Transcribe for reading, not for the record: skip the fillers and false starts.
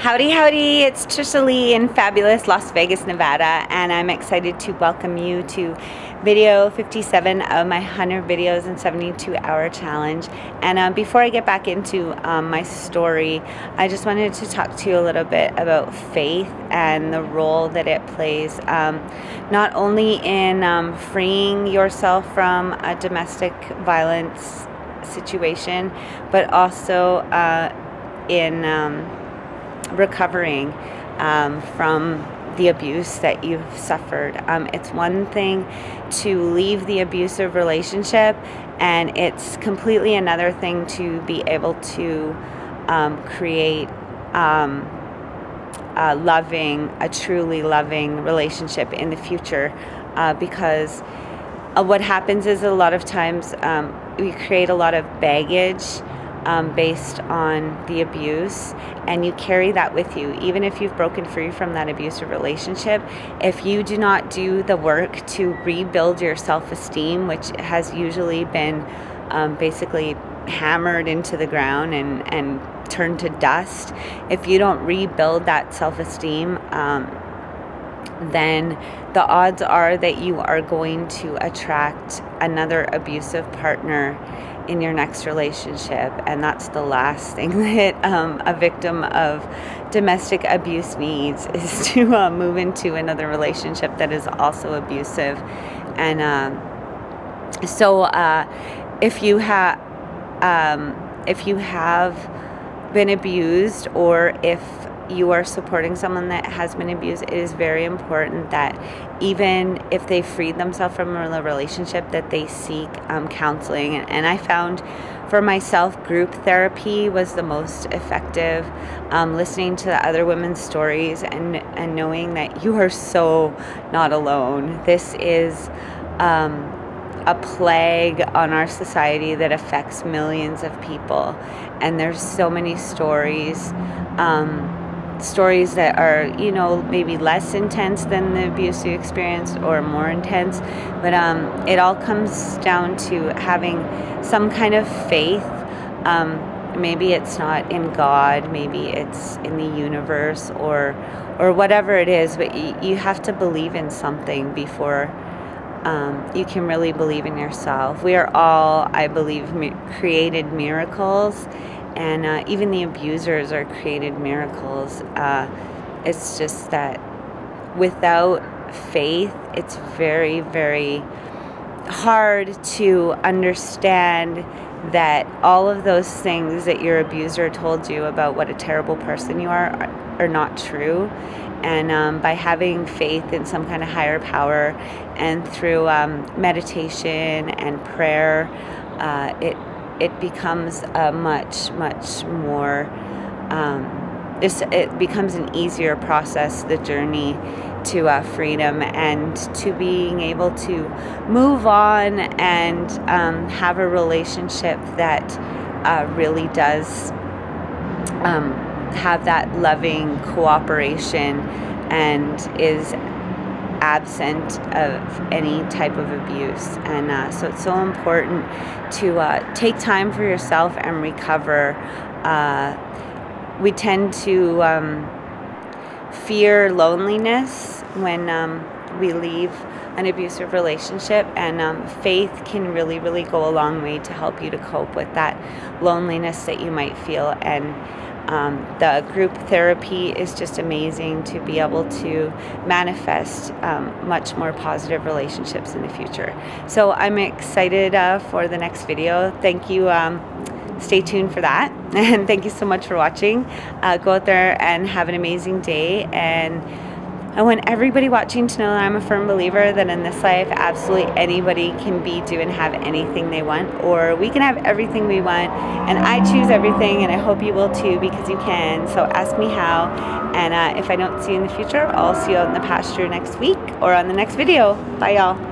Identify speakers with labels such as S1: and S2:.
S1: Howdy, howdy, it's Trishaly in fabulous Las Vegas, Nevada, and I'm excited to welcome you to video 57 of my 100 videos in 72-hour challenge. And before I get back into my story, I just wanted to talk to you a little bit about faith and the role that it plays, not only in freeing yourself from a domestic violence situation, but also in recovering from the abuse that you've suffered. It's one thing to leave the abusive relationship, and it's completely another thing to be able to create a truly loving relationship in the future, because what happens is a lot of times we create a lot of baggage based on the abuse, and you carry that with you even if you've broken free from that abusive relationship. If you do not do the work to rebuild your self-esteem, which has usually been basically hammered into the ground and turned to dust, if you don't rebuild that self-esteem, then the odds are that you are going to attract another abusive partner in your next relationship, and that's the last thing that a victim of domestic abuse needs, is to move into another relationship that is also abusive. And so if you have been abused, or if you are supporting someone that has been abused, it is very important that even if they freed themselves from a relationship, that they seek counseling. And I found for myself, group therapy was the most effective. Listening to the other women's stories and knowing that you are so not alone. This is a plague on our society that affects millions of people, and there's so many stories that are, you know, maybe less intense than the abuse you experienced, or more intense, but it all comes down to having some kind of faith. Maybe it's not in God, maybe it's in the universe, or whatever it is, but you have to believe in something before you can really believe in yourself. We are all, I believe, created miracles. And even the abusers are created miracles. It's just that without faith, it's very, very hard to understand that all of those things that your abuser told you about what a terrible person you are not true. And by having faith in some kind of higher power, and through meditation and prayer, it becomes a much more, it becomes an easier process, the journey to freedom, and to being able to move on and have a relationship that really does have that loving cooperation and is absent of any type of abuse. And so it's so important to take time for yourself and recover. We tend to fear loneliness when we leave an abusive relationship, and faith can really go a long way to help you to cope with that loneliness that you might feel. And the group therapy is just amazing to be able to manifest much more positive relationships in the future. So I'm excited for the next video. Thank you. Stay tuned for that. And thank you so much for watching. Go out there and have an amazing day. And I want everybody watching to know that I'm a firm believer that in this life, absolutely anybody can be, do, and have anything they want, or we can have everything we want. And I choose everything, and I hope you will too, because you can. So ask me how. And if I don't see you in the future, I'll see you out in the pasture next week or on the next video. Bye, y'all.